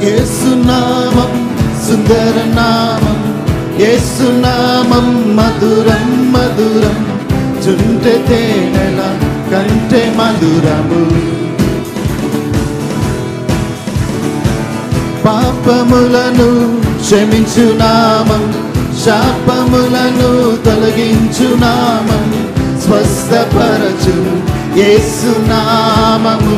యేసునామం సుందర నామం, యేసునామం మధురం మధురం, చుంటె తేనెల కంటే మధురము. పాపములను క్షమించు నామం, శాపములను తొలగించు నామం, స్వస్థపరచు యేసునామము.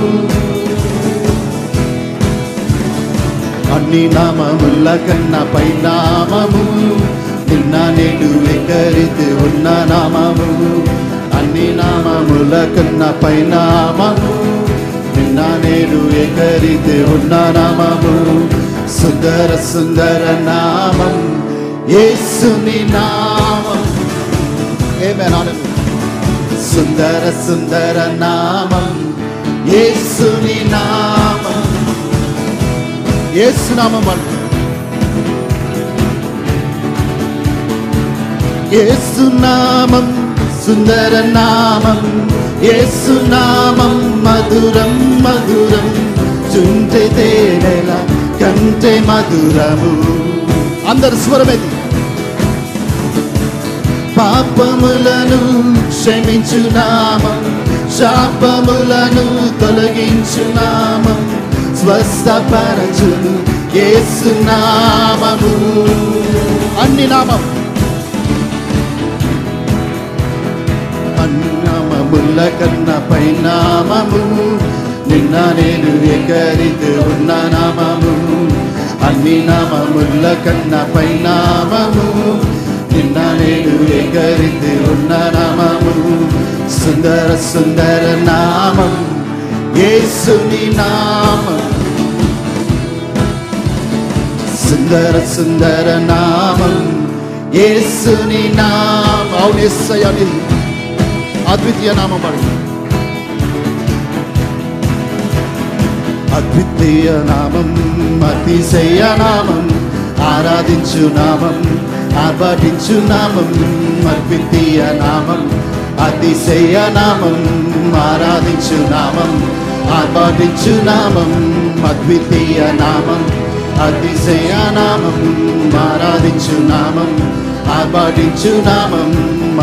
అన్ని నామముల కన్నా పై నామము, నిన్న నేడు ఏకరీతి ఉన్న నామము. అన్ని నామముల కన్నా పై నామము, నిన్న నేడు ఏకరీతి ఉన్న నామము. సుందర సుందర నామం యేసుని నామం. ఆమేన్. సుందర సుందర నామం యేసుని నామం. యేసునామం అంటే యేసునామం సుందర నామం, యేసునామం మధురం మధురం, చుంటె తేనెల కంటే మధురము. అందరు స్వరమేది. పాపములను క్షమించు నామం, శాపములను తొలగించు నామం, స్వస్థపరచు యేసునామము. అన్ని నామం నామముల కన్నా పై నామము, నిన్న నేను ఏకరీతి ఉన్న నామము. అన్ని నామముల కన్నా పై నామము, నిన్న నేను ఏకరీతి ఉన్న నామము. సుందర సుందర నామం యేసుని నామం. సుందర సుందర నామం యేసుని నామం. అవును యేసయ్య అద్వితీయ నామం పడి. అద్వితీయ నామం, అతిశయ నామం, ఆరాధించు నామం, ఆర్భటించు నామం. అద్వితీయ నామం, అతిశయ నామం, ఆరాధించు నామం, ఆర్భటించు నామం. అద్వితీయ నామం, అతిశయ నామం, ఆరాధించు నామం, ఆర్భటించు నామం.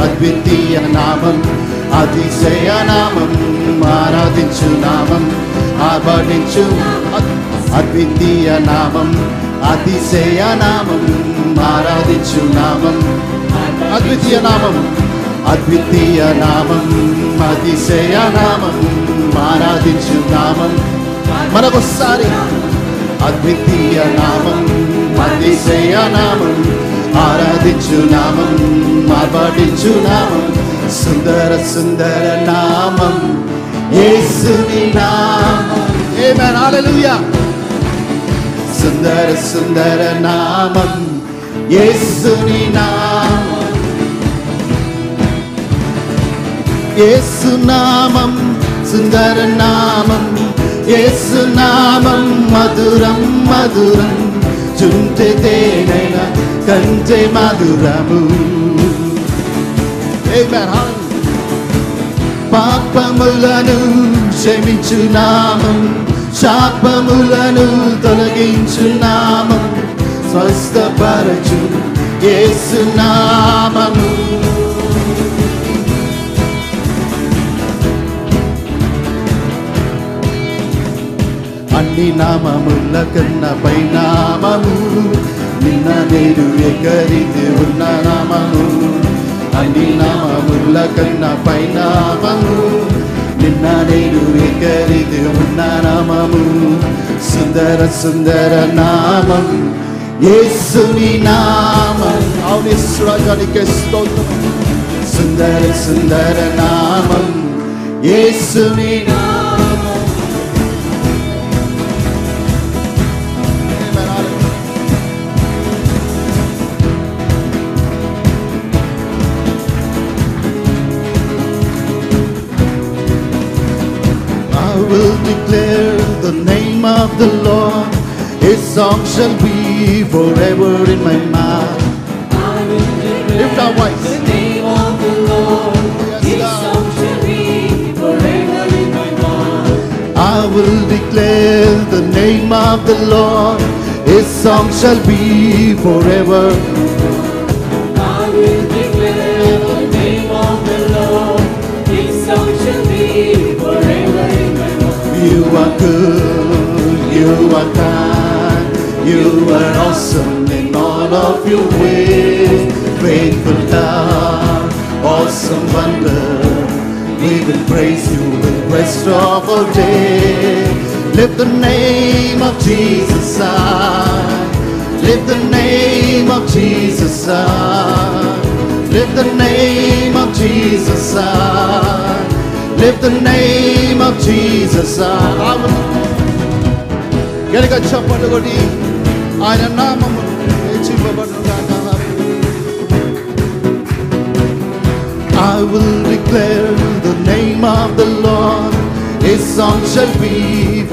అద్వితీయ నామం, అతిశయ నామం, ఆరాధించు నామం, ఆర్భటించు. అద్వితీయ నామం, అతిశయ నామం, ఆరాధించు నామం. అద్వితీయ నామం, అద్వితీయ నామం, అతిశయ నామం, ఆరాధించు నామం. మరొకసారి అద్వితీయ నామం, అతిశయ నామం, ఆరాధించు నామం, ఆర్భటించు నామం. సుందర సుందర నామం యేసుని నామం. ఆమేన్. హల్లెలూయా. సుందర సుందర నామం యేసుని నామం. యేసునామం సుందర నామం, యేసునామం మధురం మధురం, చుంటె తేనెల కంటే మధురము. ఆమేన్. పాపములను క్షమించు నామం, శాపములను తొలగించు నామం, స్వస్థపరచు యేసునామము. అన్ని నామముల కన్నా పై నామము, నిన్న నేడు ఏకరీతి ఉన్న నామము. అన్ని నామముల కన్నా పై నామము, నిన్న నేడు ఏకరీతి ఉన్న నామము. సుందర సుందర నామం యేసుని నామం. అవును యేసురాజానికి స్తోత్రం. సుందర సుందర నామం యేసుని నామం. I will declare the name of the Lord. His song shall be forever in my mouth. I will declare Lift our voice. the name of the Lord. His song shall be forever in my mouth. I will declare the the name of the Lord. His song shall be forever. I will declare the name of the Lord. His song shall be forever in my mouth. You are good, you are kind, you are awesome in all of your ways. Faithful God, awesome wonder, we will praise you the rest of our day. Lift the name of Jesus high, lift the name of Jesus high, lift the name of Jesus high, lift the name of Jesus high. గట్టిగా చప్పట్లు కొట్టి ఆయన నామము హెచ్చింపబడును గాక. I will declare the name of the Lord. His song shall be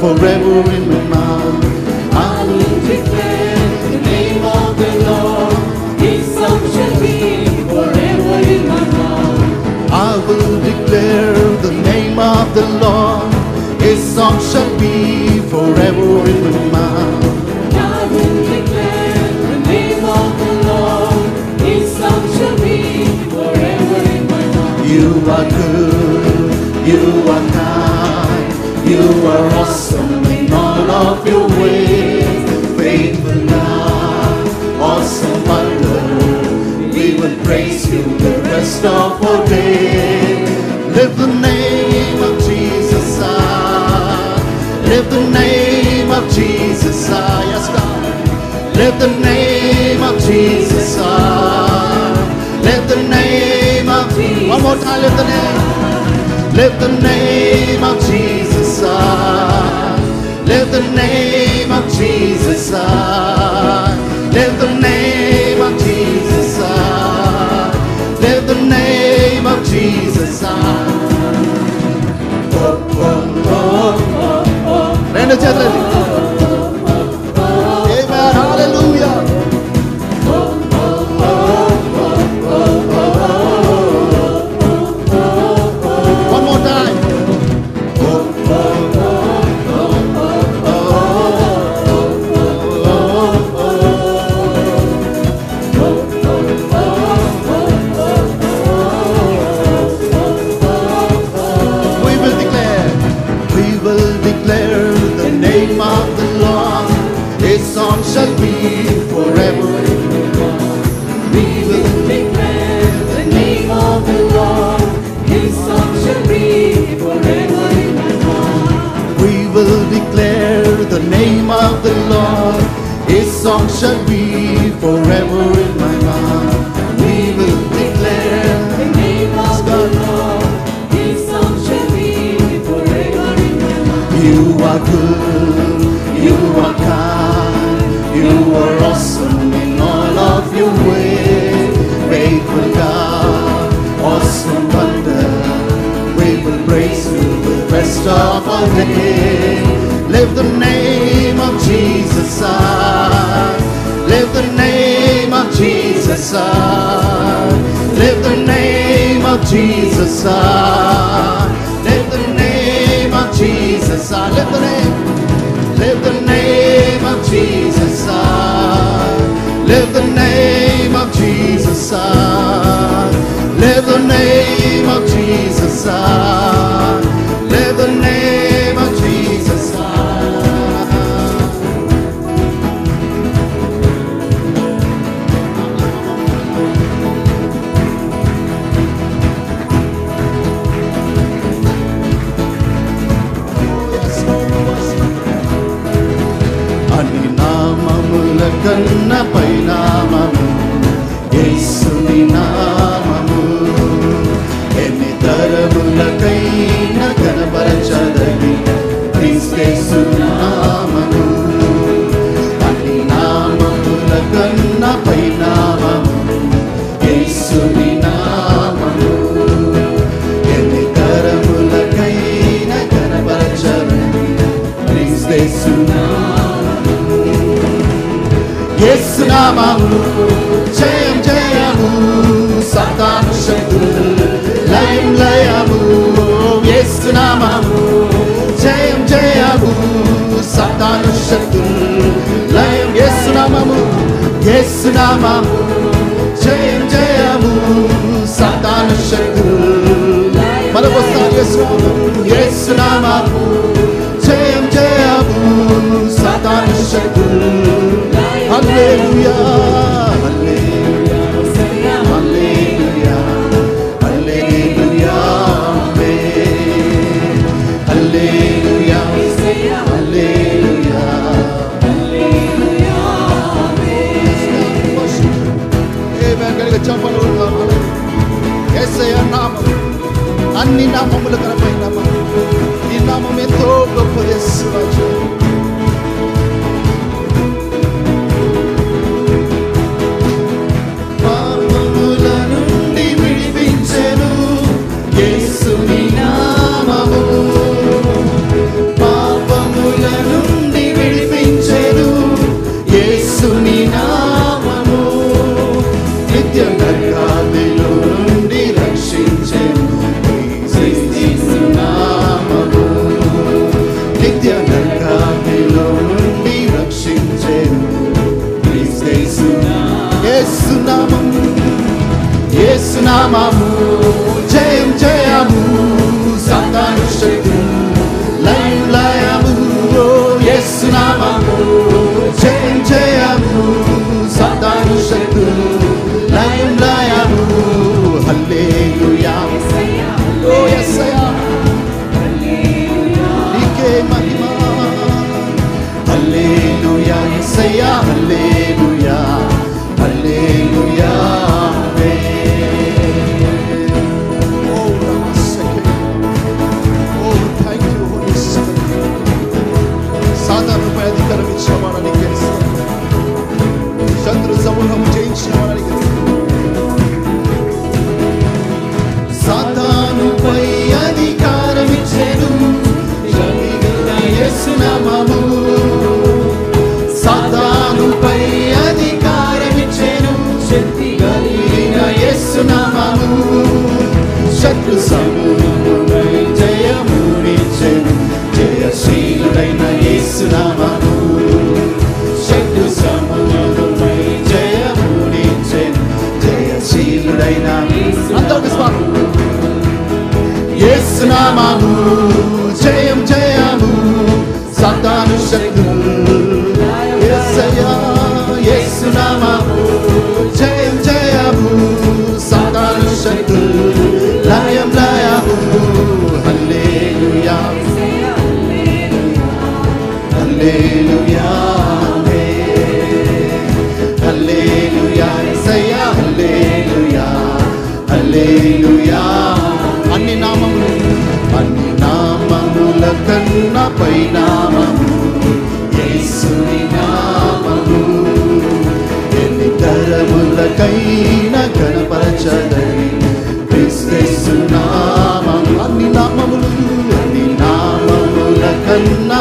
forever in my mouth. I will declare the name of the Lord. His song shall be forever in my mouth. I will declare the name of the Lord. His song shall be forever in my mouth. I will declare the name of the Lord. His song shall be forever in my mouth. You are good, you are kind, you are awesome in all of your ways. Faithful God, awesome wonder, we will praise you the rest of our day. Lift the name of Jesus high, lift the name of Jesus high, yes God. Lift the name of Jesus high, lift the name of Jesus. One more time, lift the name. Lift the name of Jesus high, lift the name of Jesus high, lift the name of Jesus high, lift the name of Jesus high. రెండు చేతులండి. Amen, hallelujah. One more time. The name of the Lord, His song shall be forever. We will declare the name of the Lord. His song shall be forever in my mouth. We will declare the name of the Lord. His song shall be forever in my mouth. We will declare the name of the Lord. His song shall be forever in my mouth. You are good, you are kind, you are awesome in all of your ways. Faithful God, awesome wonder, we will praise you the rest of our day. Lift the name of Jesus high, lift the name of Jesus high, lift the name of Jesus high, lift the name of Jesus high, lift the name. Lift the name of Jesus high, lift the name of Jesus high, lift the name of Jesus high, lift the name of Jesus high. అన్ని నామముల కన్నా పై నామము యేసుని నామము. ఎన్ని తరములకైనా కనపరచదని క్రీస్తు నామము. అన్ని నామముల కన్నా పై నామము యేసుని నామము. ఎన్ని తరములకైనా కనపరచదని క్రీస్తు నామము. యేసు నామము యేసునామము జయం జయము సాతాను శక్తులు మరొకసారి యేసునామము జయం జయము సాతాను శక్తులు హల్లెలూయా హల్లెలూయా హల్లెలూయా హల్లెలూయా హల్లెలూయా హల్లెలూయా చెప్పలు యేసయ్య నామం అన్ని నామముల కనపై నామం ఈ నామం ఎంతో గొప్పది యేసురాజు పాపముల నుండి విడిపించెను యేసుని నామము పాపముల నుండి విడిపించెను యేసుని నామము నిత్య నరకాదిలో నుండి రక్షించెను యేసు నామము నిత్య నరకాదిలో నుండి రక్షించెను యేసు నామము యేసు నామము జయం జయము సాతాను శక్తులు లయం లయము యేసు నామము జయం జయము సాతాను శక్తులు లయం లయము హల్లెలూయా ఓ యేసయ్య నీకే మహిమ హల్లెలూయా యేసయ్య హల్లెలూయా హల్లెలూయా సాతానుపై అధికారం ఇచ్చిన వాడని తెలుసు శత్రు సమూహం జయించిన వాడని సాతానుపై అధికారం ఇచ్చెను యేసు నామము సాతానుపై అధికారం ఇచ్చెను శక్తి కలిగిన యేసు నామము శత్రు సమూహముపై జయమునిచ్చెను జయశీలుడైన యేసు నామము శత్రు సమూహముపై జయమునిచ్చెను జయశీలుడైన యేసు నామము జయం జయము సాతాను శక్తులు యేసయ్యా యేసు నామము జయం జయము సాతాను శక్తులు లయం లయము హల్లెలూయా హల్లెలూయా హల్లెలూయా యేసయ్యా హల్లెలూయా హల్లెలూయా అన్ని నామముల కన్నా పై నామము యేసుని నామము ఎన్ని తరములకైనా కనపరచదని క్రీస్తు నామం అన్ని నామముల కన్నా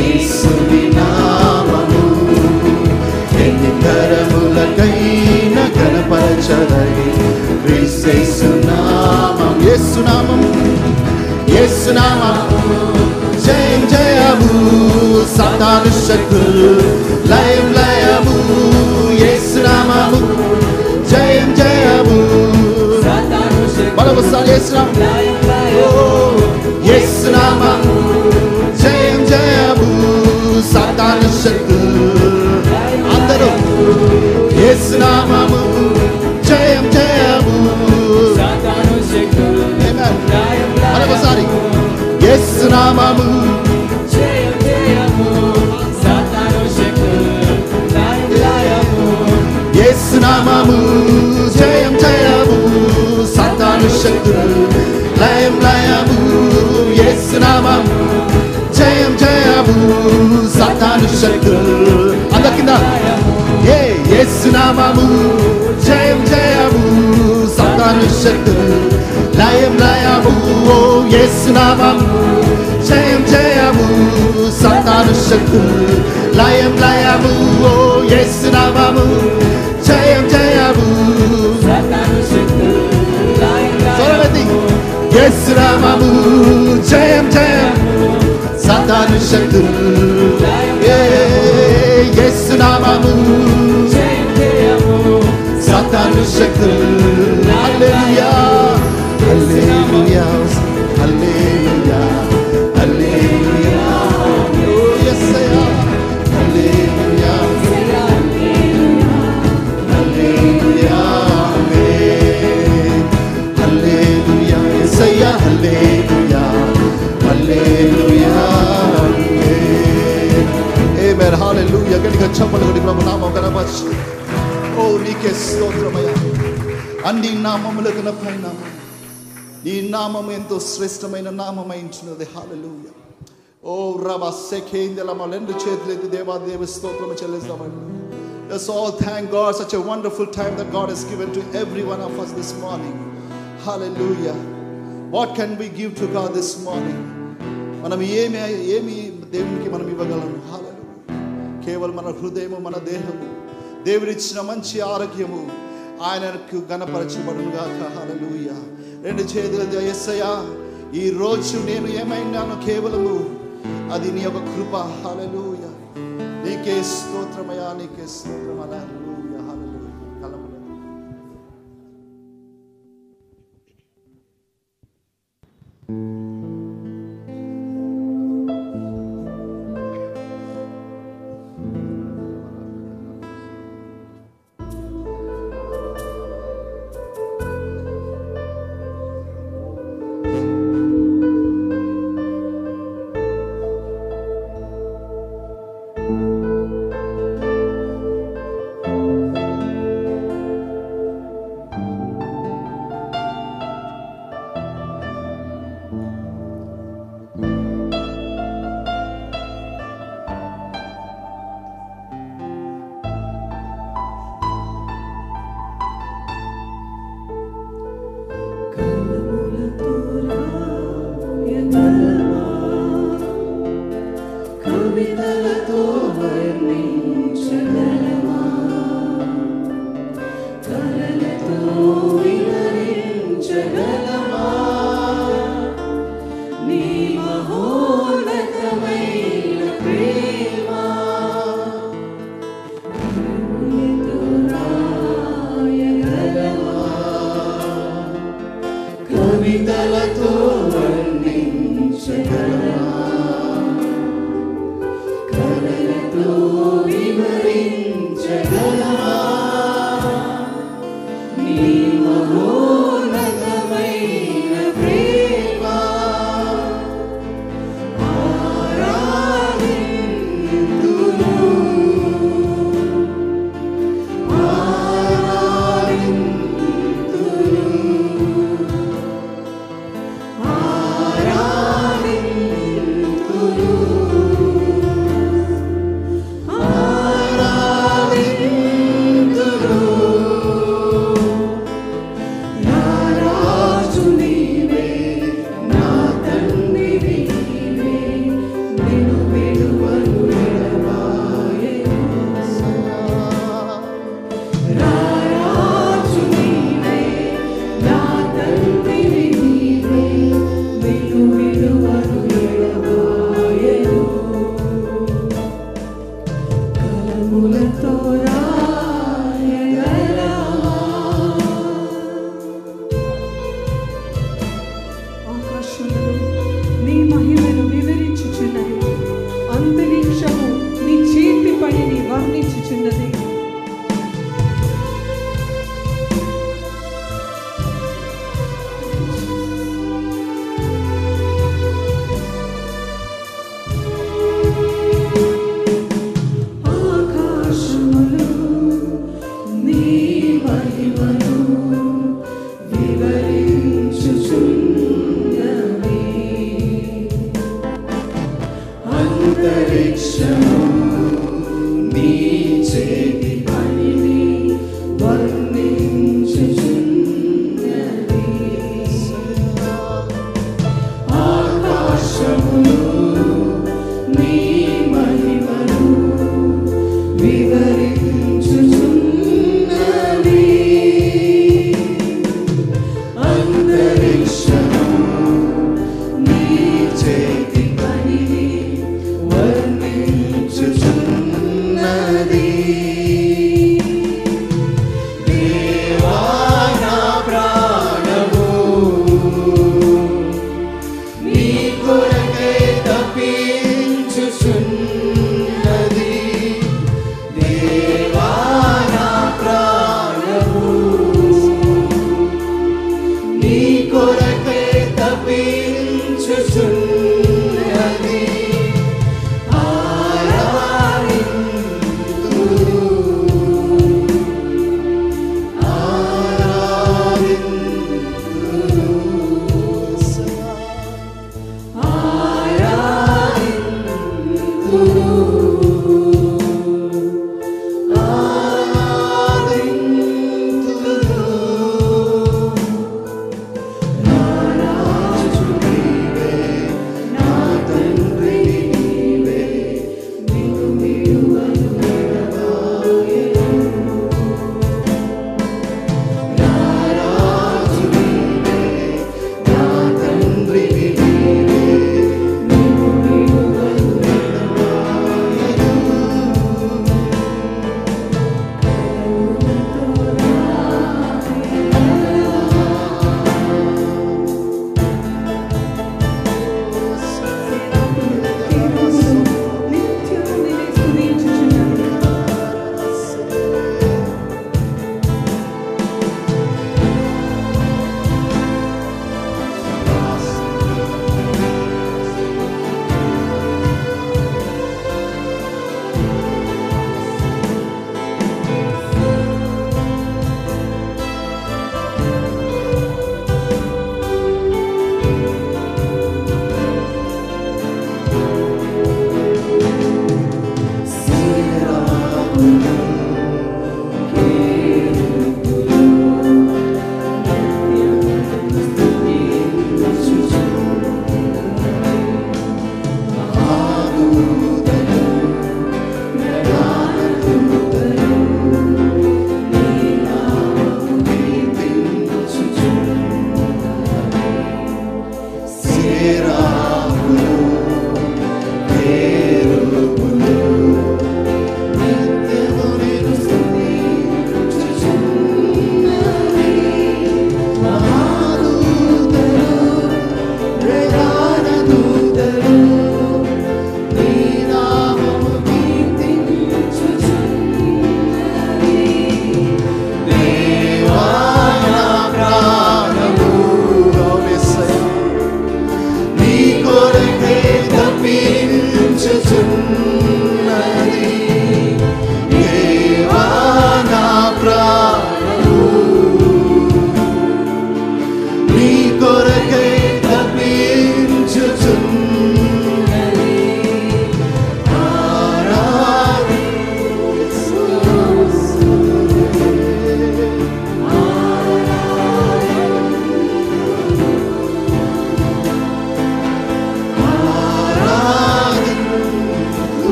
యేసుని నామము ఎన్ని తరములకైనా కనపరచదని క్రీస్తు నామం యేసు నామం యేసు నామము జయం జయము సాతాను శక్తులు లయం లయము యేసు నామము జయం జయము మరొకసారి యేసు నామము జయం జయము సాతాను శక్తులు అందరూ యేసు నామము జయం జయము మరొకసారి యేసు నామము జయం జయము సాతాను శక్తులు లయము యేసు నామము జయం జయము సాతాను శక్తులు లయం లయము యేసు నామము జయం జయము సాతాను శక్తులు అందరి కింద యేసు నామము జయం జయము సాతాను శక్తులు లయం లయము యేసు నామము జయం జయము సాతాను శక్తులు లయం లయము యేసు నామము జయం జయము సాతాను శక్తులు లయము యేసు నామము జయం జయము సాతాను శక్తులు యేసు నామము శక్తులు. హల్లెలూయా హల్లెలూయా హల్లెలూయా హల్లెలూయా ఓ యేసయ్యా హల్లెలూయా హల్లెలూయా హల్లెలూయా యేసయ్యా హల్లెలూయా హల్లెలూయా ఆమేన్ హల్లెలూయా. గట్టిగా చప్పట్లు కొట్టి ప్రభు నామం కనపరచు. ఓ నీకే స్తోత్రమయ్యా. అన్ని నామములకు పైన నీ నామము ఎంతో శ్రేష్టమైన నామమైంచున్నది. హల్లెలూయా. ఓ రబా సెకేందలమ రెండు చేతులెత్తి దేవాదేవ స్తోత్రము చెల్లిస్తామండి. Let's all thank God. Such a wonderful time that God has given to every one of us this morning. Hallelujah. What can we give to God this morning? మనం ఏమి దేవునికి మనం ఇవ్వగలము? హల్లెలూయా. కేవలం మన హృదయము, మన దేహము, దేవుడిచ్చిన మంచి ఆరోగ్యము ఆయనకు ఘనపరచబడును గాక. హల్లెలూయా. రెండు చేతులతో యేసయ్యా ఈ రోజు నేను ఏమైనాను కేవలము అది నీ యొక్క కృప. హల్లెలూయా. నీకే స్తోత్రమయ్యా, నీకే స్తోత్రం. హల్లెలూయా హల్లెలూయా. కలములు కవితలతో వర్ణించగలమా, కలలతో వివరించగలమా నీ మహోన్నతమైన ప్రేమ. కవితలతో రాయగలమా, కవితలతో వర్ణించగలమా, వివరించగలమా నీ మహోన్నతమైన ప్రేమ. ఆరాధింతును ఆరాధింతును ఆరాధింతును నీ మహిమను వివరించుచున్నది, అంతరిక్షము నీ చేతి పనిని వర్ణించుచున్నది. ఆకాశములు నీ మహిమను వివరించుచున్నవి, అంతరిక్షము నీ చేతి పనిని వర్ణించుచున్నది. ఆకాశములు నీ మహిమను వివరించుచున్నవి, అంతరిక్షము నీ చేతి పనిని వర్ణించుచున్నది. కొరకై తప్పించుచున్నది దేవా నా ప్రాణము నీ కొరకై తప్పించుచున్నది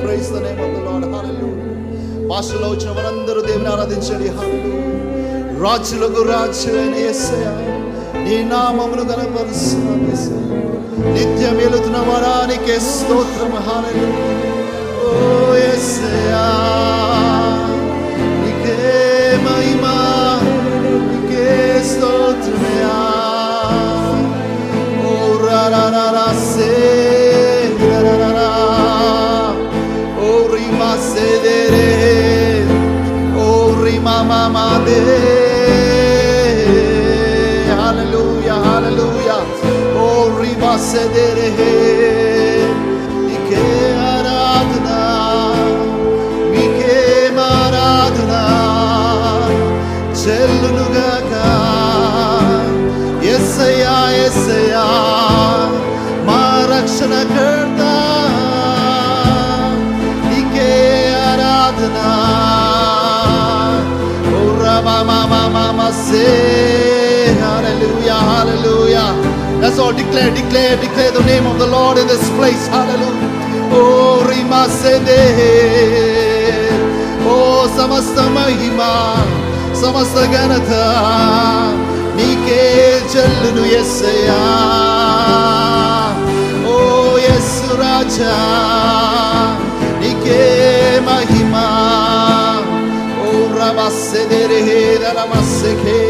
Praise the name of the Lord. Hallelujah. భాషలో వచ్చిన వారందరూ దేవుని ఆరాధించండి. హల్లెలూయా. రాజులకు రాజువైన యేసయ్యా, నీ నామమును గణపరుస్తున్నాం యేసయ్యా. నిత్యం వెలుతున్న వరానికే స్తోత్రం. హల్లెలూయా. ఓ యేసయ్యా, నీకే మహిమ, నీకే స్తోత్రమయ్యా. ఓ రా రా రా రా సే రా రా రా రా. ఓ రిమా సే దే రే. ఓ రిమా మామా they. Hallelujah, hallelujah. Oh, riba se de rehe, ike aradna, ike maradna, chellunugaga. Yesaya, Yesaya, ma rakshana karta, ike aradna. Oh, rama mama mama se. Hallelujah, hallelujah. Let's all declare the name of the Lord in this place. Hallelujah. Oh, Rima Sende. Oh, Samasta Mahima, Samasta Ganata, Nike Jallu Yesaya. Oh, Yesu Raja, Nike Mahima. Oh, Ramasede Ramaseke.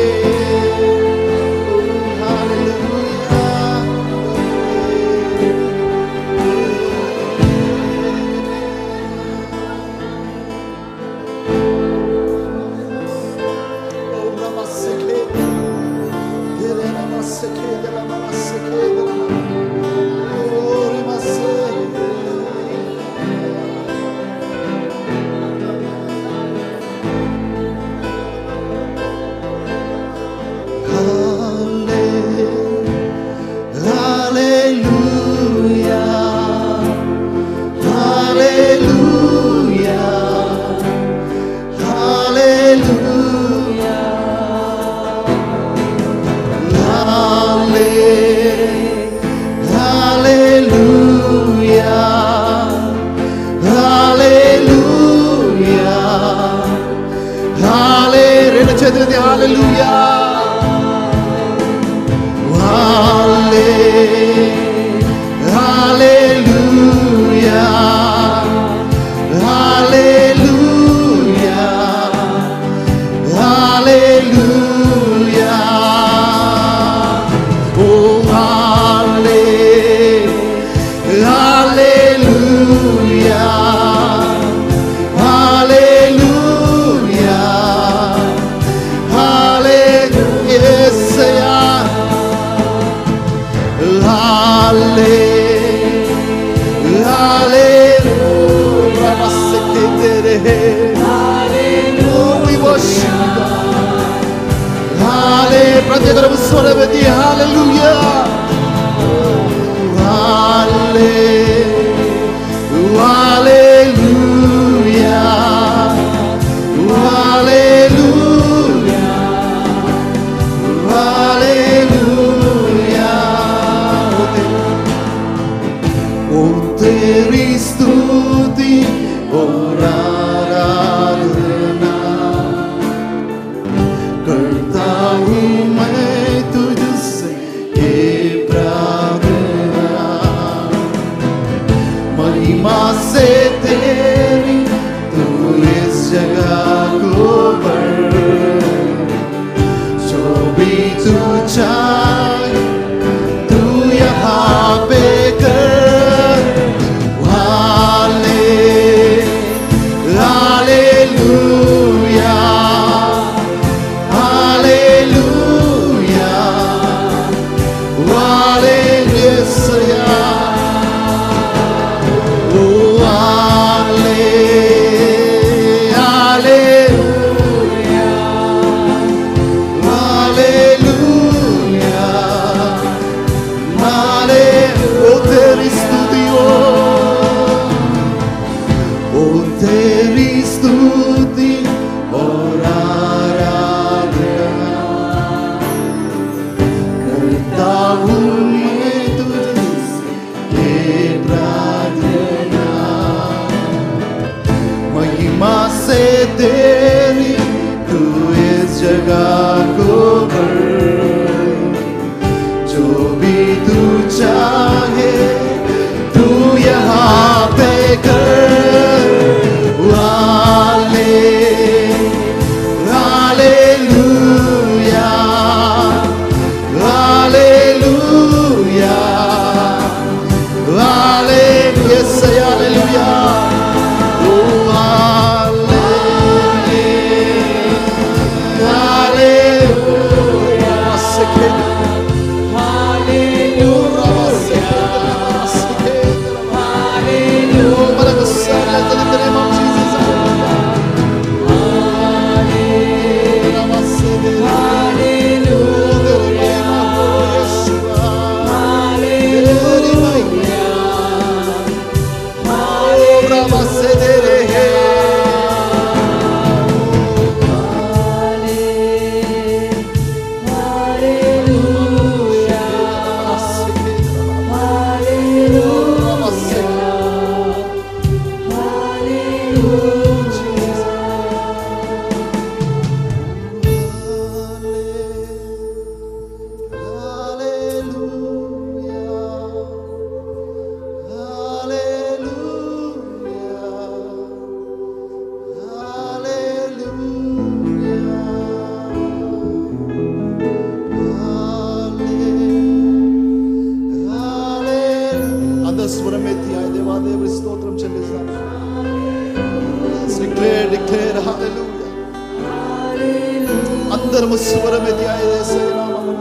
స్వరమెత్తి ఆయన యేసయ్య నామమున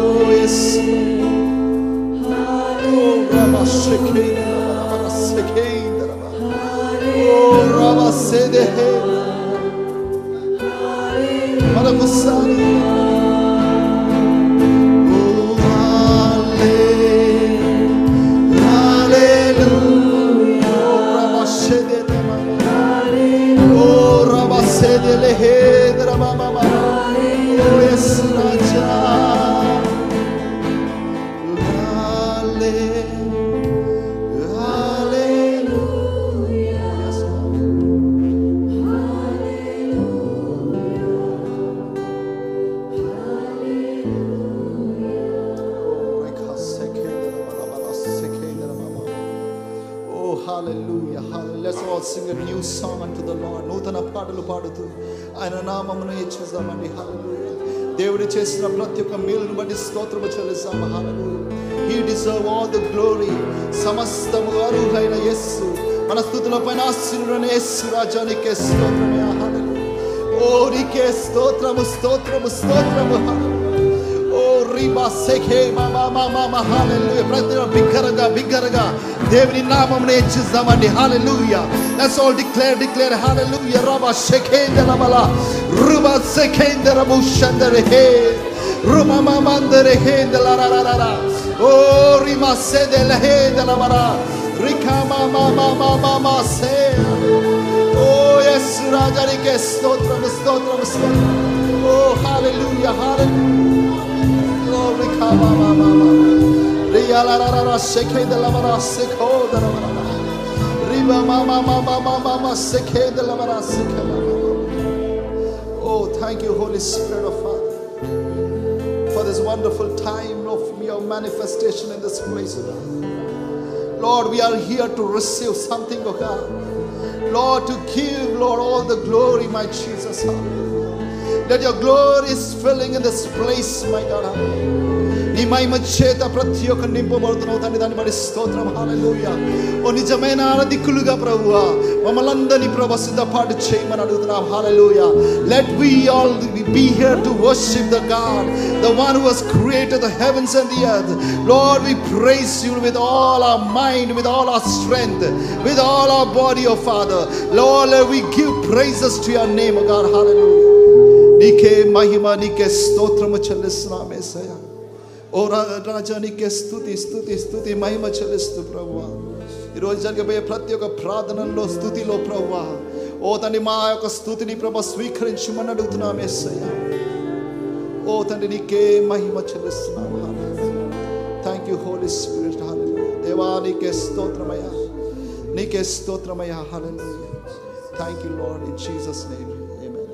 ఓ యేసు ఓ రమ షకేంద్ర రమ షకేంద్ర ఓ రమ సేదెహే మరొకసారి Let's all sing a new song unto the Lord. నూతన పాటలు పాడుతూ ఆయన నామమును హెచ్చిద్దామండి. హల్లెలూయా. దేవుడు చేసిన ప్రతి ఒక్క మేలును బట్టి స్తోత్రము చెల్లిస్తాము. హల్లెలూయా. He deserve all the glory. సమస్తము అర్హుడైన యేసు మన స్తుతుల పైన ఆశీనుడైన యేసు రాజానికే స్తోత్రమే. హల్లెలూయా. ఓ నీకే స్తోత్రము స్తోత్రము స్తోత్రము. హల్లెలూయా. ఓ రిబా సెకే మామా మామా. హల్లెలూయా. ప్రతి బిగ్గరగా దేవుని నామమును హెచ్చిద్దామండి. హల్లెలూయా. Let's all declare hallelujah. Raba shekendera bala ruba sekendera bushandere he ruma mamandere he de la la la la oh rima sedele he de la bara rika mama se oh yes rajari ke stotram oh hallelujah oh rika mama riya la la la shekendera bara sekho de la bara Oh, thank you, Holy Spirit of Father, for this wonderful time of your manifestation in this place, God. Lord, we are here to receive something, oh God. Lord, to give, Lord, all the glory, my Jesus. That your glory is filling in this place, my God. నీ మహిమ చేత ప్రతి ఒక్క నింపబడుతున్నావు తండ్రి. దాన్ని బట్టి స్తోత్రం. హల్లెలూయా. ఓ నిజమైన దిక్కులుగా ప్రభువా మమ్మల్ని అందరినీ ప్రభు సిద్ధపాటు చేయమని అడుగుతున్నాం. హల్లెలూయా. Let we all be here to worship the God, the one who has created the heavens and the earth. Lord, we praise you with all our mind, with all our strength, with all our body, oh Father. Lord, let we give praises to your name, oh God. Hallelujah. నీకే మహిమ నీకే స్తోత్రము చెల్లిస్తున్నాం యేసయ్యా. ఓ రాజా నీకే స్తుతి మహిమ చెల్లిస్తూ ప్రభువా ఈరోజు జరగబోయే ప్రతి ఒక్క ప్రార్థనలో స్తుతిలో ప్రభువా ఓ తండ్రి మా యొక్క స్తుతిని ప్రభు స్వీకరించమని అడుగుతున్నాం యేసయ్యా. ఓ తండ్రి నీకే మహిమ చెల్లిస్తున్నాం. Thank you holy spirit. Hallelujah. దేవా నీకే స్తోత్రమయ్యా నీకే స్తోత్రమయ్యా. Hallelujah. Thank you Lord in Jesus name. Amen.